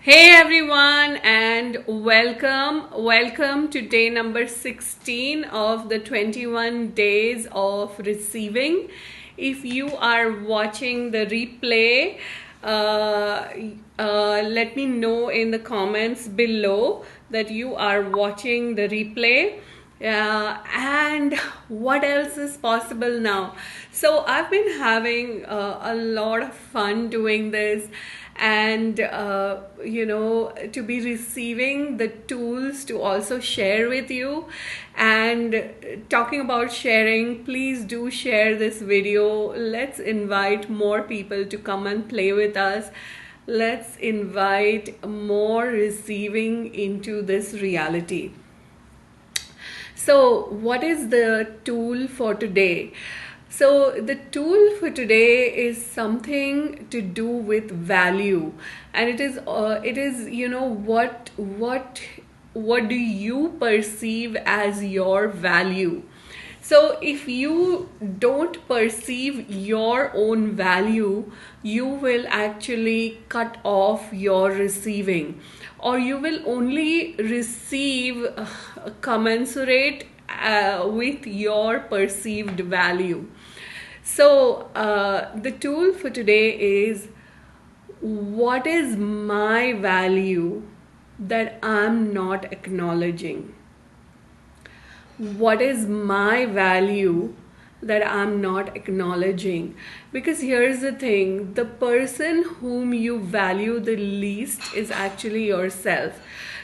Hey everyone, and welcome to day number 16 of the 21 days of receiving. If you are watching the replay, let me know in the comments below that you are watching the replay. And what else is possible now? So I've been having a lot of fun doing this, and to be receiving the tools to also share with you. And talking about sharing, please do share this video. Let's invite more people to come and play with us. Let's invite more receiving into this reality. So what is the tool for today? So the tool for today is something to do with value, and it is what do you perceive as your value? So if you don't perceive your own value, you will actually cut off your receiving, or you will only receive commensurate with your perceived value. So the tool for today is, what is my value that I'm not acknowledging? What is my value that I'm not acknowledging? Because here's the thing, the person whom you value the least is actually yourself.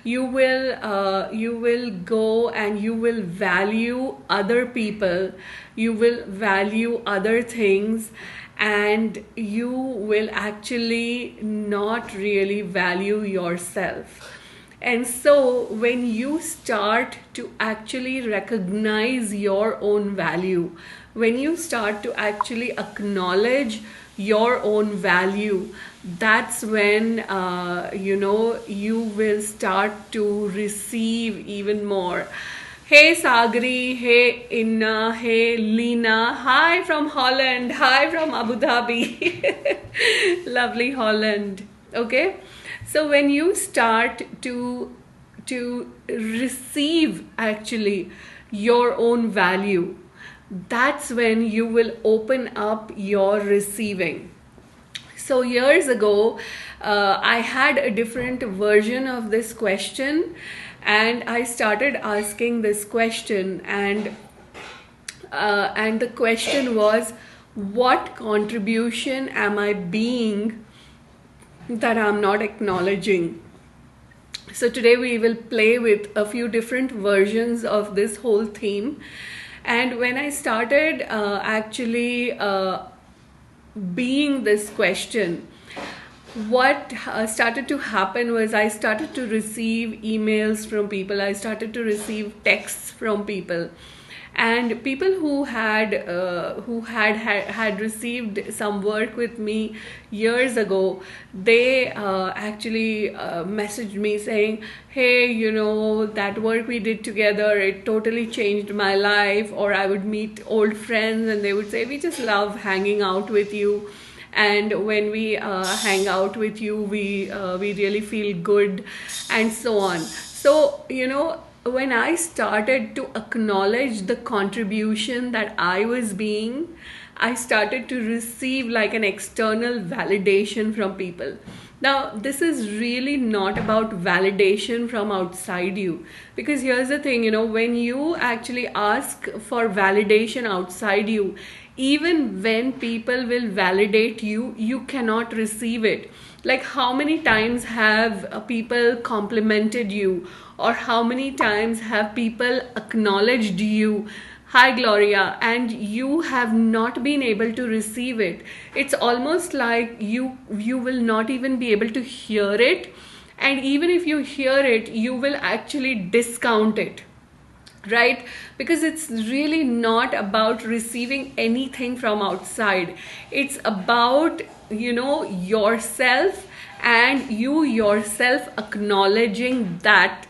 You will go and you will value other people, you will value other things, and you will actually not really value yourself. And so when you start to actually recognize your own value, when you start to actually acknowledge your own value, that's when you will start to receive even more. Hey Sagri, hey Inna, hey Lena, hi from Holland, hi from Abu Dhabi. Lovely Holland. Okay, so when you start to receive actually your own value, that's when you will open up your receiving. So years ago, I had a different version of this question, and I started asking this question, and the question was, what contribution am I being that I'm not acknowledging? So today we will play with a few different versions of this whole theme. And when I started being this question, what started to happen was I started to receive emails from people, I started to receive texts from people, and people who had received some work with me years ago. They actually messaged me saying, hey, that work we did together, it totally changed my life. Or I would meet old friends and they would say, we just love hanging out with you, and when we hang out with you, we really feel good, and so on. So when I started to acknowledge the contribution that I was being, I started to receive like an external validation from people. Now, this is really not about validation from outside you, because here's the thing, when you actually ask for validation outside you, even when people will validate you, you cannot receive it. Like, how many times have people complimented you, or how many times have people acknowledged you, hi Gloria, and you have not been able to receive it? It's almost like you will not even be able to hear it, and even if you hear it, you will actually discount it, right? Because it's really not about receiving anything from outside. It's about yourself, and you yourself acknowledging that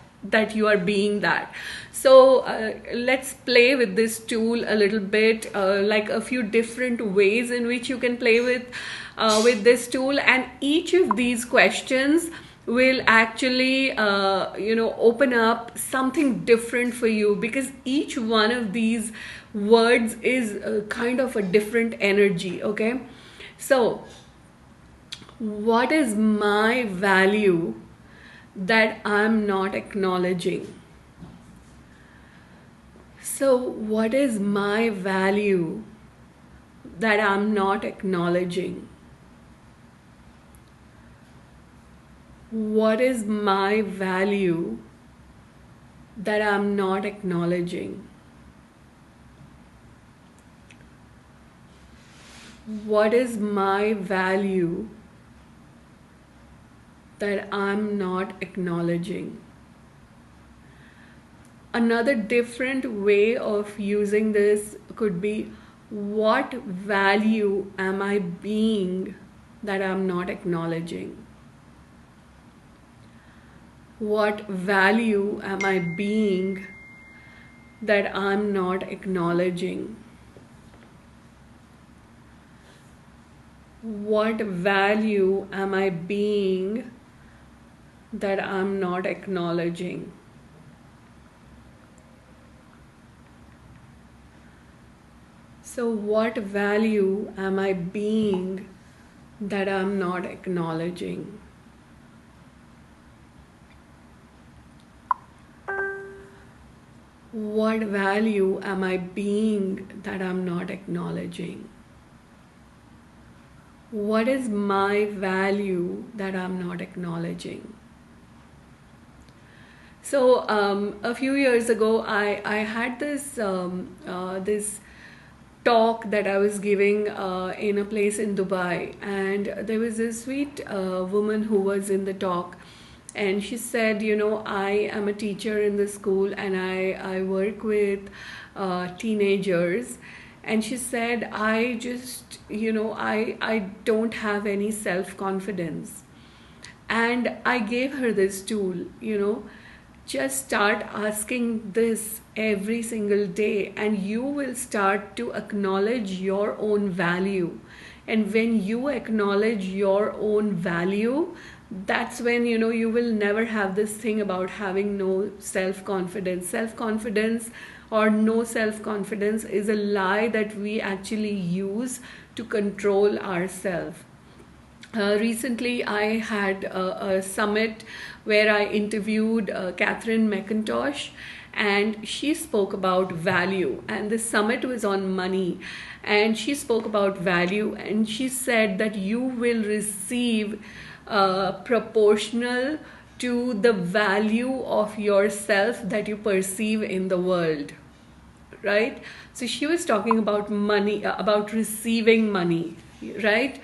you are being that. So let's play with this tool a little bit, like a few different ways in which you can play with this tool. And each of these questions will actually open up something different for you, because each one of these words is kind of a different energy. Okay, so what is my value that I'm not acknowledging? So what is my value that I'm not acknowledging? What is my value that I'm not acknowledging? What is my value that I'm not acknowledging? Another different way of using this could be, what value am I being that I'm not acknowledging? What value am I being that I'm not acknowledging? What value am I being that I'm not acknowledging? So what value am I being that I'm not acknowledging? What value am I being that I'm not acknowledging? What is my value that I'm not acknowledging? So a few years ago, I had this talk that I was giving in a place in Dubai, and there was this sweet woman who was in the talk, and she said, I am a teacher in the school, and I work with teenagers. And she said, I just, I don't have any self-confidence. And I gave her this tool, just start asking this every single day, and you will start to acknowledge your own value. And when you acknowledge your own value, that's when you will never have this thing about having no self-confidence. Self-confidence or no self-confidence is a lie that we actually use to control ourselves. Recently, I had a summit where I interviewed Catherine McIntosh, and she spoke about value. And the summit was on money, and she spoke about value, and she said that you will receive proportional to the value of yourself that you perceive in the world. Right? So she was talking about money, about receiving money, right?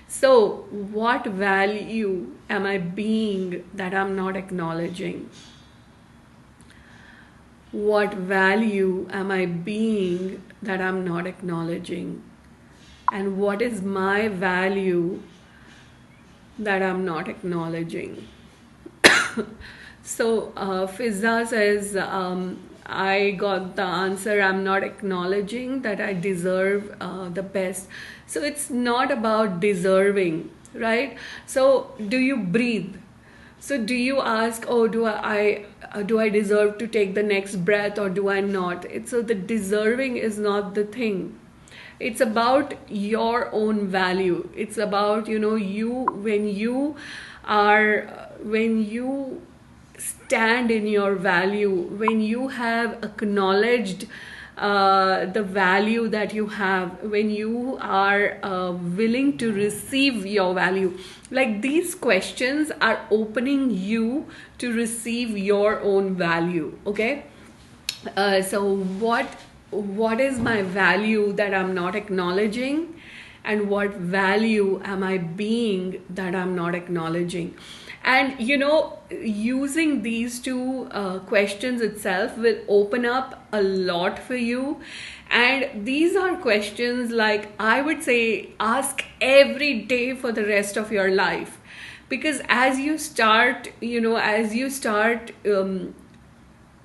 So, what value am I being that I'm not acknowledging? What value am I being that I'm not acknowledging? And what is my value that I'm not acknowledging? So, Fizza says, I got the answer, I'm not acknowledging that I deserve the best. So it's not about deserving, right? So do you breathe? So do you ask, oh, do I deserve to take the next breath, or do I not? So the deserving is not the thing. It's about your own value. It's about, when you stand in your value, when you have acknowledged the value that you have, when you are willing to receive your value. Like, these questions are opening you to receive your own value. Okay, so what is my value that I'm not acknowledging, and what value am I being that I'm not acknowledging? And using these two questions itself will open up a lot for you. And these are questions, like, I would say, ask every day for the rest of your life. Because as you start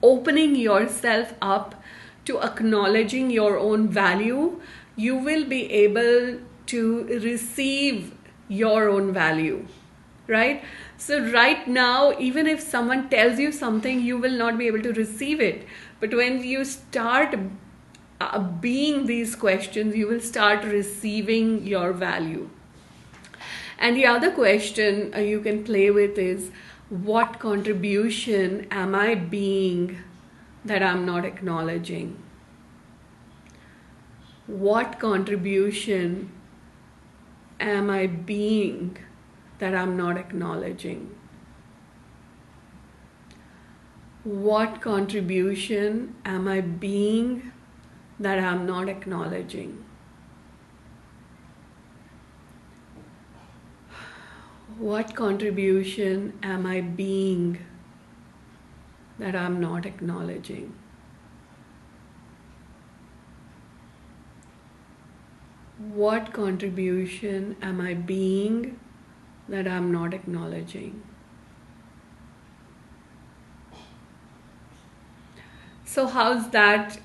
opening yourself up to acknowledging your own value, you will be able to receive your own value. right? So right now, even if someone tells you something, you will not be able to receive it. But when you start being these questions, you will start receiving your value. And the other question you can play with is, what contribution am I being that I'm not acknowledging? What contribution am I being that I'm not acknowledging? What contribution am I being that I'm not acknowledging? What contribution am I being that I'm not acknowledging? What contribution am I being that I'm not acknowledging? So how's that?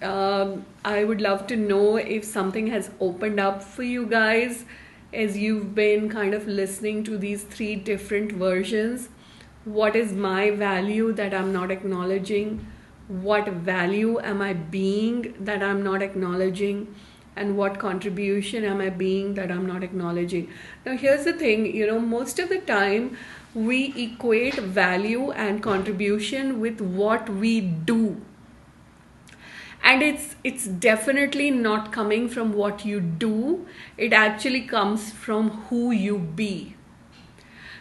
I would love to know if something has opened up for you guys as you've been kind of listening to these three different versions. What is my value that I'm not acknowledging? What value am I being that I'm not acknowledging? And what contribution am I being that I'm not acknowledging? Now here's the thing, most of the time we equate value and contribution with what we do. And it's definitely not coming from what you do. It actually comes from who you be.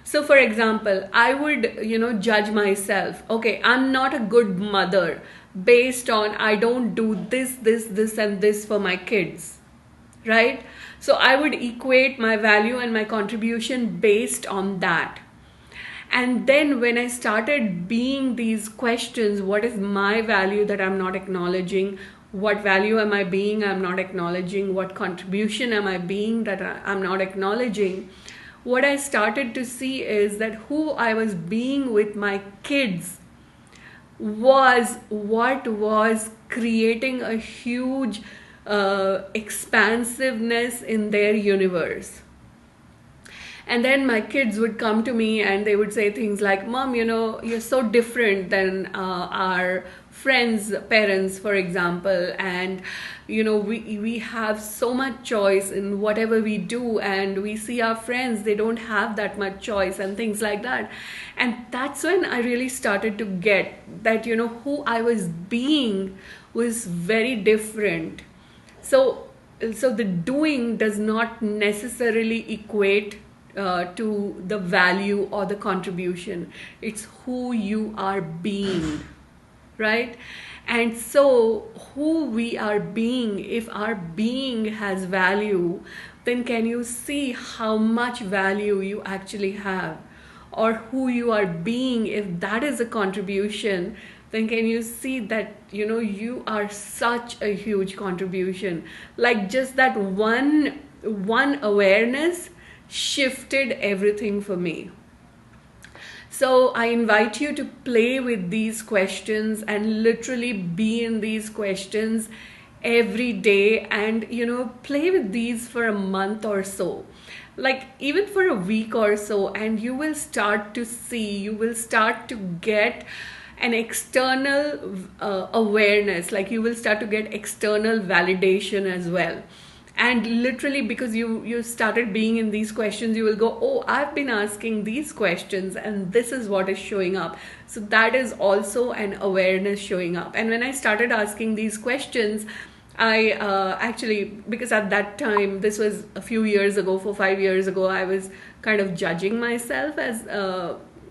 So for example, I would, judge myself. Okay, I'm not a good mother based on I don't do this, and this for my kids, right? So I would equate my value and my contribution based on that. And then when I started being these questions, what is my value that I'm not acknowledging? What value am I being I'm not acknowledging? What contribution am I being that I'm not acknowledging? What I started to see is that who I was being with my kids was what was creating a huge expansiveness in their universe. And then my kids would come to me and they would say things like, Mom, you're so different than our friends' parents, for example. And, we have so much choice in whatever we do. And we see our friends, they don't have that much choice and things like that. And that's when I really started to get that, who I was being was very different. So the doing does not necessarily equate to the value or the contribution. It's who you are being, right? And so who we are being, if our being has value, then can you see how much value you actually have? Or who you are being, if that is a contribution, then can you see that you are such a huge contribution. Like just that one awareness shifted everything for me. So I invite you to play with these questions and literally be in these questions every day, and play with these for a month or so, like even for a week or so, and you will start to get an external awareness, like you will start to get external validation as well. And literally, because you started being in these questions, you will go, oh, I've been asking these questions and this is what is showing up. So that is also an awareness showing up. And when I started asking these questions, I actually, because at that time, this was a few years ago, 5 years ago, I was kind of judging myself as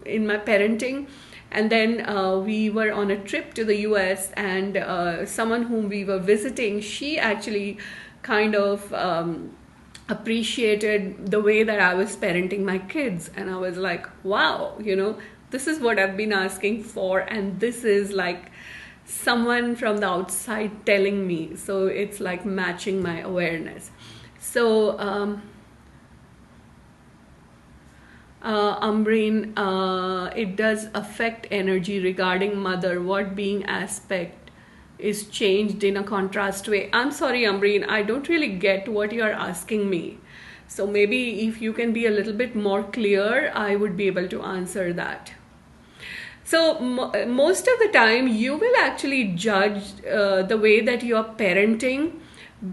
in my parenting. And then we were on a trip to the US, and someone whom we were visiting, she actually kind of appreciated the way that I was parenting my kids. And I was like, wow, this is what I've been asking for, and this is like someone from the outside telling me. So it's like matching my awareness. So Ambreen, it does affect energy regarding mother. What being aspect is changed in a contrast way? I'm sorry, Ambreen, I don't really get what you're asking me. So maybe if you can be a little bit more clear, I would be able to answer that. So most of the time, you will actually judge the way that you are parenting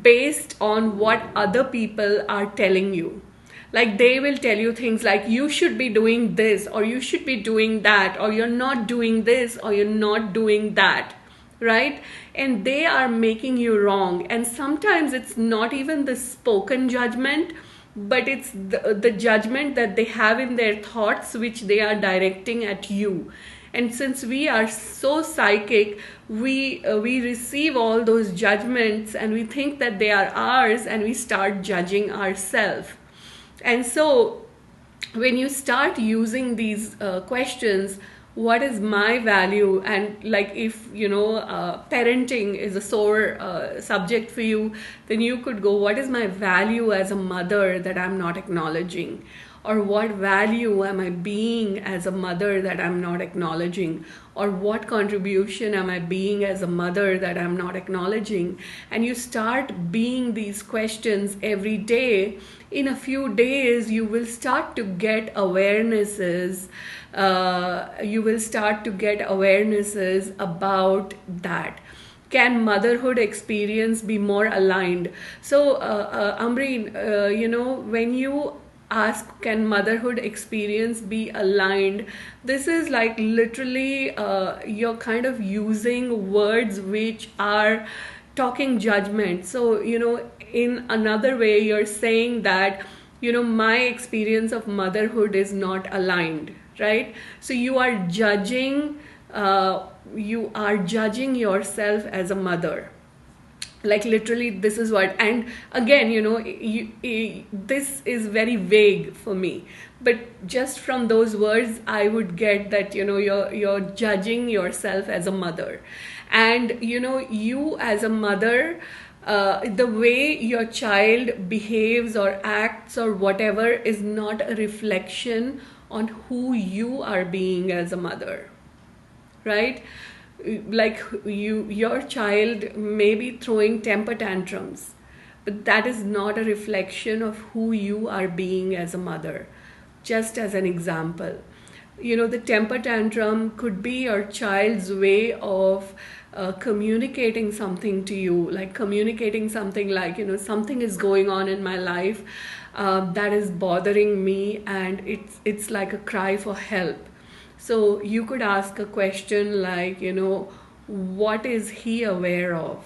based on what other people are telling you. Like they will tell you things like you should be doing this, or you should be doing that, or you're not doing this, or you're not doing that, right? And they are making you wrong. And sometimes it's not even the spoken judgment, but it's the judgment that they have in their thoughts, which they are directing at you. And since we are so psychic, we receive all those judgments and we think that they are ours, and we start judging ourselves. And so when you start using these questions, what is my value, and like if parenting is a sore subject for you, then you could go, what is my value as a mother that I'm not acknowledging? Or what value am I being as a mother that I'm not acknowledging? Or what contribution am I being as a mother that I'm not acknowledging? And you start being these questions every day. In a few days, you will start to get awarenesses. You will start to get awarenesses about that. Can motherhood experience be more aligned? So, Amreen, when you ask, can motherhood experience be aligned, this is like literally you're kind of using words which are talking judgment. So in another way, you're saying that my experience of motherhood is not aligned, right? So you are judging yourself as a mother. Like literally this is what, and again this is very vague for me, but just from those words I would get that you're judging yourself as a mother. And you as a mother, the way your child behaves or acts or whatever is not a reflection on who you are being as a mother, right? Like your child may be throwing temper tantrums, but that is not a reflection of who you are being as a mother. Just as an example, the temper tantrum could be your child's way of communicating something to you, like communicating something like something is going on in my life that is bothering me, and it's like a cry for help. So you could ask a question like, what is he aware of?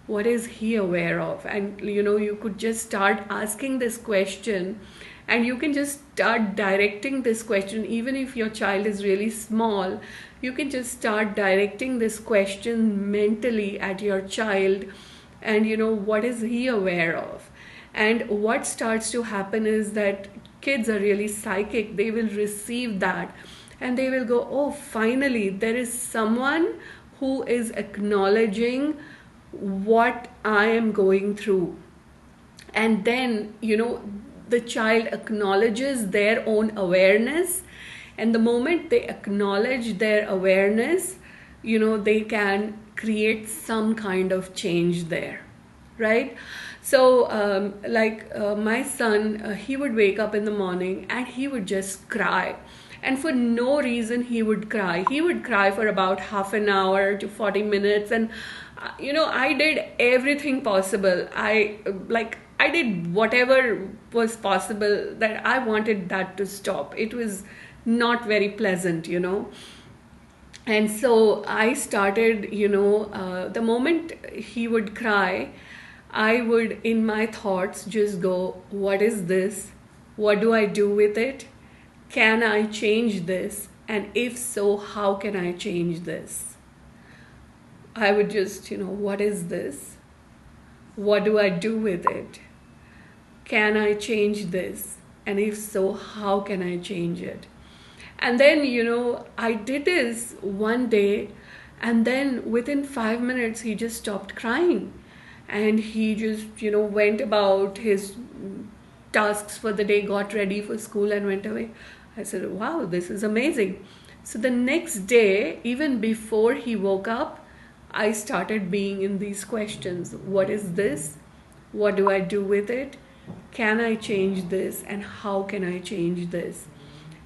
What is he aware of? And, you could just start asking this question, and you can just start directing this question. Even if your child is really small, you can just start directing this question mentally at your child. And, what is he aware of? And what starts to happen is that kids are really psychic. They will receive that. And they will go, oh, finally, there is someone who is acknowledging what I am going through. And then, the child acknowledges their own awareness. And the moment they acknowledge their awareness, they can create some kind of change there, right? So, my son, he would wake up in the morning and he would just cry. And for no reason he would cry. He would cry for about half an hour to 40 minutes. And, I did everything possible. I did whatever was possible that I wanted that to stop. It was not very pleasant. And so I started, the moment he would cry, I would, in my thoughts, just go, what is this? What do I do with it? Can I change this? And if so, how can I change this? I would just, what is this? What do I do with it? Can I change this? And if so, how can I change it? And then, I did this one day, and then within 5 minutes, he just stopped crying. And he just, went about his tasks for the day, got ready for school, and went away. I said, wow, this is amazing. So the next day, even before he woke up, I started being in these questions. What is this? What do I do with it? can I change this, and how can I change this?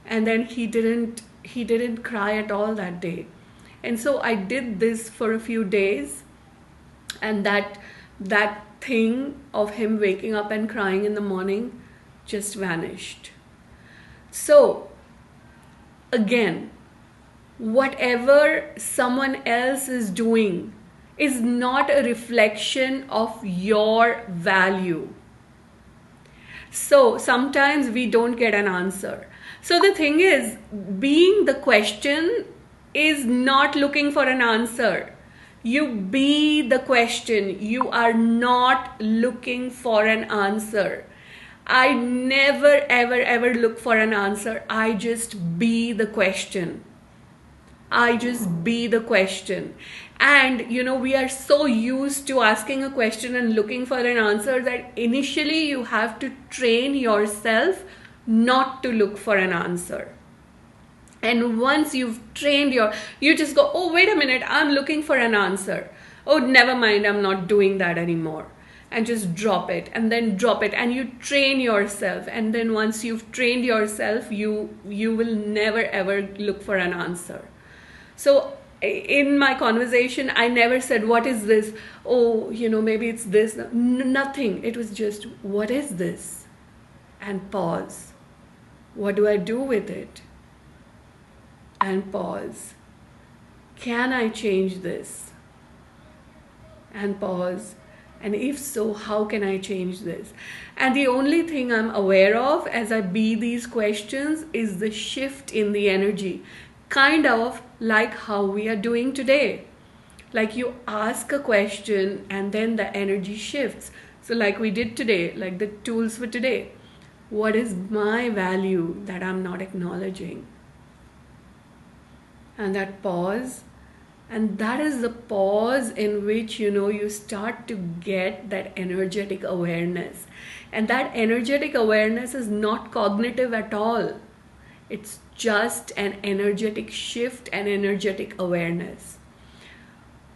And then he didn't cry at all that day. And so I did this for a few days, and that thing of him waking up and crying in the morning just vanished. So again, whatever someone else is doing is not a reflection of your value. So sometimes we don't get an answer. So the thing is, being the question is not looking for an answer. You be the question. You are not looking for an answer. I never ever ever look for an answer. I just be the question. I just be the question. And we are so used to asking a question and looking for an answer that initially you have to train yourself not to look for an answer. And once you've trained you just go, oh, wait a minute, I'm looking for an answer. Oh, never mind, I'm not doing that anymore. And just drop it, and then drop it, and you train yourself. And then once you've trained yourself, you will never ever look for an answer. So in my conversation, I never said, what is this? Oh, maybe it's this. Nothing. It was just, what is this? And pause. What do I do with it? And pause. Can I change this? And pause. And if so, how can I change this? And the only thing I'm aware of as I be these questions is the shift in the energy. Kind of like how we are doing today. Like you ask a question and then the energy shifts. So like we did today, like the tools for today. What is my value that I'm not acknowledging? And that pause. And that is the pause in which, you start to get that energetic awareness. And that energetic awareness is not cognitive at all. It's just an energetic shift and energetic awareness.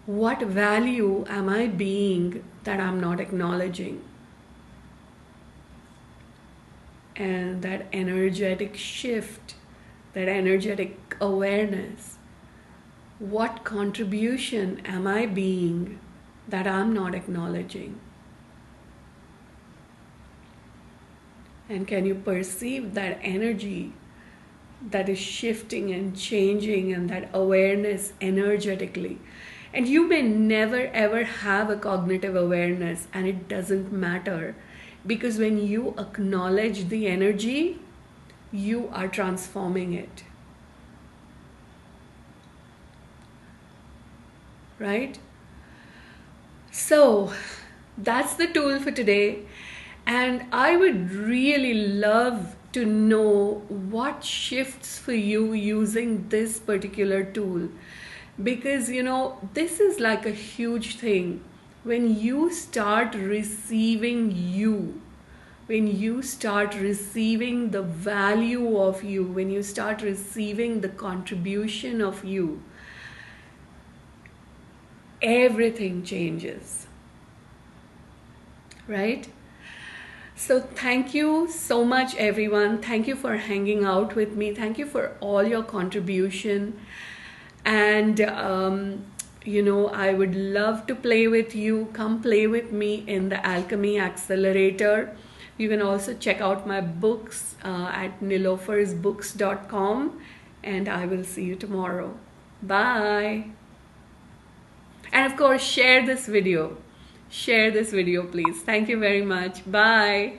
What value am I being that I'm not acknowledging? And that energetic shift, that energetic awareness. What contribution am I being that I'm not acknowledging? And can you perceive that energy that is shifting and changing, and that awareness energetically? And you may never ever have a cognitive awareness, and it doesn't matter, because when you acknowledge the energy, you are transforming it. Right? So that's the tool for today. And I would really love to know what shifts for you using this particular tool. Because, this is like a huge thing. When you start receiving you, when you start receiving the value of you, when you start receiving the contribution of you, everything changes. Right? So thank you so much, everyone. Thank you for hanging out with me. Thank you for all your contribution. And, I would love to play with you. Come play with me in the Alchemy Accelerator. You can also check out my books at nilofersbooks.com. And I will see you tomorrow. Bye. And of course, share this video. Share this video, please. Thank you very much. Bye.